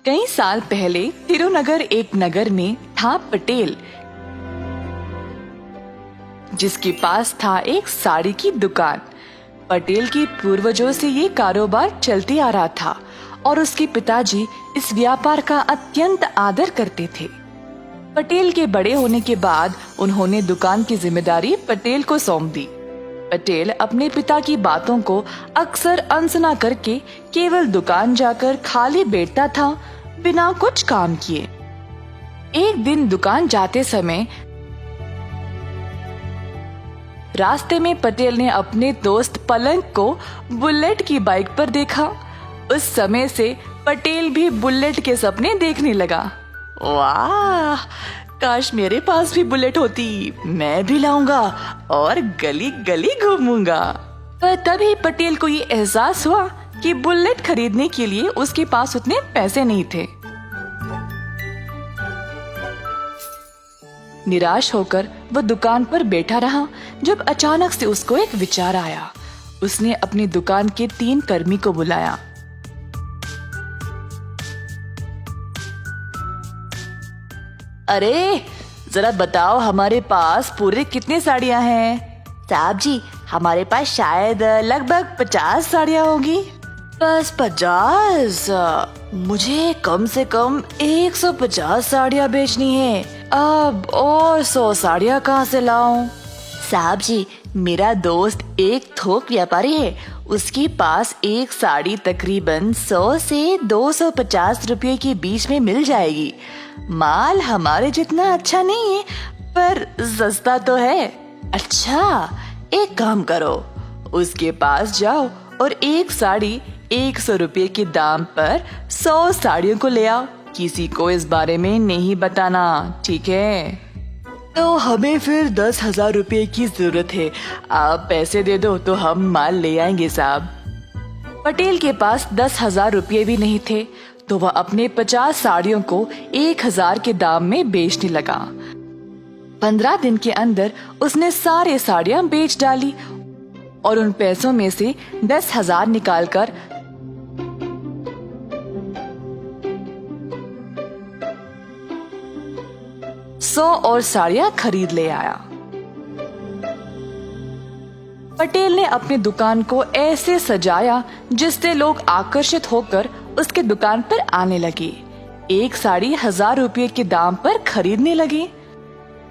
कई साल पहले तिरुनगर एक नगर में था पटेल, जिसके पास था एक साड़ी की दुकान। पटेल के पूर्वजों से ये कारोबार चलते आ रहा था और उसके पिताजी इस व्यापार का अत्यंत आदर करते थे। पटेल के बड़े होने के बाद उन्होंने दुकान की जिम्मेदारी पटेल को सौंप दी। पटेल अपने पिता की बातों को अक्सर अनसुना करके केवल दुकान जाकर खाली बैठता था, बिना कुछ काम किए। एक दिन दुकान जाते समय रास्ते में पटेल ने अपने दोस्त पलंग को बुलेट की बाइक पर देखा। उस समय से पटेल भी बुलेट के सपने देखने लगा। वाह, काश मेरे पास भी बुलेट होती, मैं भी लाऊंगा और गली गली घूमूंगा। पर तभी पटेल को ये एहसास हुआ कि बुलेट खरीदने के लिए उसके पास उतने पैसे नहीं थे। निराश होकर वह दुकान पर बैठा रहा, जब अचानक से उसको एक विचार आया। उसने अपनी दुकान के 3 कर्मी को बुलाया। अरे जरा बताओ, हमारे पास पूरे कितने साड़ियाँ हैं? साहब जी, हमारे पास शायद लगभग 50 साड़ियाँ होंगी। बस 50? मुझे कम से कम 150 साड़ियाँ बेचनी है। अब और 100 साड़ियाँ कहाँ से लाऊं? साहब जी, मेरा दोस्त एक थोक व्यापारी है। उसके पास एक साड़ी तकरीबन 100 से 250 रुपये के बीच में मिल जाएगी। माल हमारे जितना अच्छा नहीं है, पर सस्ता तो है। अच्छा, एक काम करो, उसके पास जाओ और एक साड़ी 100 रुपये के दाम पर 100 साड़ियों को ले आओ। किसी को इस बारे में नहीं बताना, ठीक है? तो हमें फिर 10,000 रुपये की जरूरत है। आप पैसे दे दो तो हम माल ले आएंगे साहब। पटेल के पास 10,000 रुपये भी नहीं थे, तो वह अपने 50 साड़ियों को 1,000 के दाम में बेचने लगा। 15 दिन के अंदर उसने सारे साड़ियां बेच डाली और उन पैसों में से 10,000 निकालकर 100 और साड़ियां खरीद ले आया। पटेल ने अपनी दुकान को ऐसे सजाया जिससे लोग आकर्षित होकर उसके दुकान पर आने लगे। एक साड़ी 1,000 रुपये के दाम पर खरीदने लगे।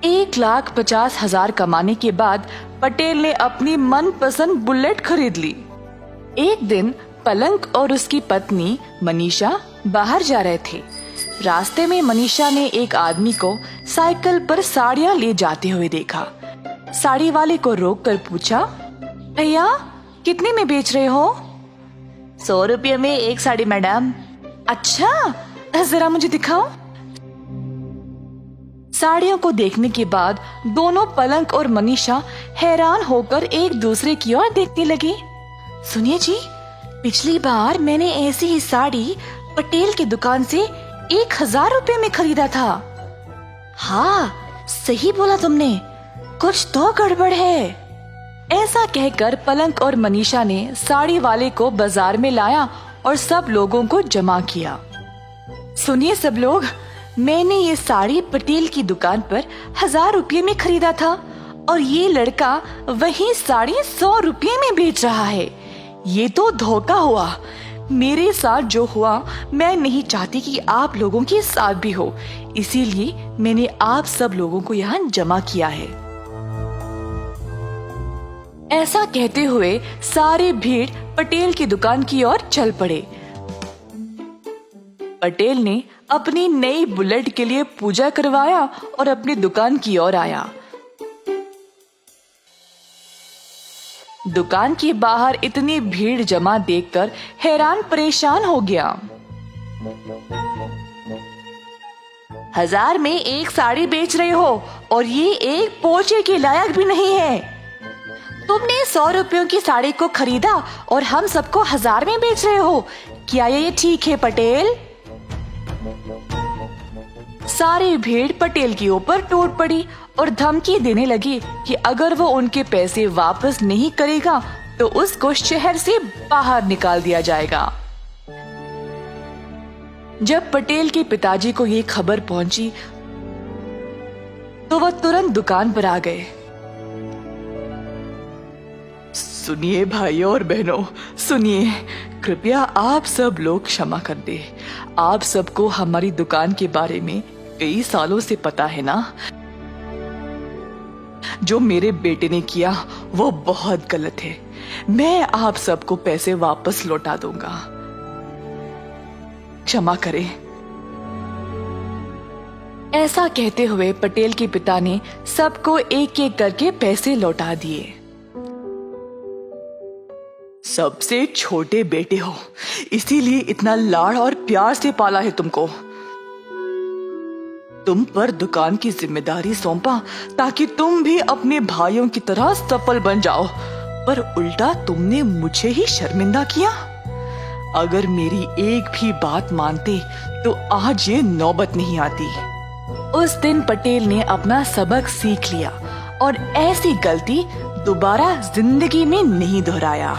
1,50,000 कमाने के बाद पटेल ने अपनी मनपसंद बुलेट खरीद ली। एक दिन पलंग और उसकी पत्नी मनीषा बाहर जा रहे थे। रास्ते में मनीषा ने एक आदमी को साइकिल पर साड़ियां ले जाते हुए देखा। साड़ी वाले को रोककर पूछा, भैया कितने में बेच रहे हो? 100 रुपये में एक साड़ी मैडम। अच्छा, जरा मुझे दिखाओ। साड़ियों को देखने के बाद दोनों पलंग और मनीषा हैरान होकर एक दूसरे की ओर देखने लगे। सुनिए जी, पिछली बार मैंने ऐसी ही साड़ी पटेल की दुकान से 1,000 रुपये में खरीदा था। हाँ, सही बोला तुमने, कुछ तो गड़बड़ है। ऐसा कहकर पलंग और मनीषा ने साड़ी वाले को बाजार में लाया और सब लोगों को जमा किया। सुनिए सब लोग, मैंने ये साड़ी पटेल की दुकान पर 1,000 रुपये में खरीदा था और ये लड़का वही साड़ी 100 रुपये में बेच रहा है। ये तो धोखा हुआ। मेरे साथ जो हुआ, मैं नहीं चाहती कि आप लोगों के साथ भी हो, इसीलिए मैंने आप सब लोगों को यहाँ जमा किया है। ऐसा कहते हुए सारी भीड़ पटेल की दुकान की ओर चल पड़े। पटेल ने अपनी नई बुलेट के लिए पूजा करवाया और अपनी दुकान की ओर आया। दुकान के बाहर इतनी भीड़ जमा देखकर हैरान परेशान हो गया। 1,000 में एक साड़ी बेच रहे हो और ये एक पोछे के लायक भी नहीं है। तुमने 100 रुपयों की साड़ी को खरीदा और हम सबको 1,000 में बेच रहे हो। क्या ये ठीक है पटेल? सारी भीड़ पटेल के ऊपर टूट पड़ी और धमकी देने लगी कि अगर वो उनके पैसे वापस नहीं करेगा तो उसको शहर से बाहर निकाल दिया जाएगा। जब पटेल के पिताजी को ये खबर पहुंची तो वह तुरंत दुकान पर आ गए। सुनिए भाइयों और बहनों, सुनिए, कृपया आप सब लोग क्षमा कर दे। आप सबको हमारी दुकान के बारे में कई सालों से पता है ना। जो मेरे बेटे ने किया वो बहुत गलत है। मैं आप सबको पैसे वापस लौटा दूंगा, क्षमा करें। ऐसा कहते हुए पटेल के पिता ने सबको एक एक करके पैसे लौटा दिए। सबसे छोटे बेटे हो, इसीलिए इतना लाड़ और प्यार से पाला है तुमको। तुम पर दुकान की जिम्मेदारी सौंपा ताकि तुम भी अपने भाइयों की तरह सफल बन जाओ, पर उल्टा तुमने मुझे ही शर्मिंदा किया। अगर मेरी एक भी बात मानते तो आज ये नौबत नहीं आती। उस दिन पटेल ने अपना सबक सीख लिया और ऐसी गलती दोबारा जिंदगी में नहीं दोहराया।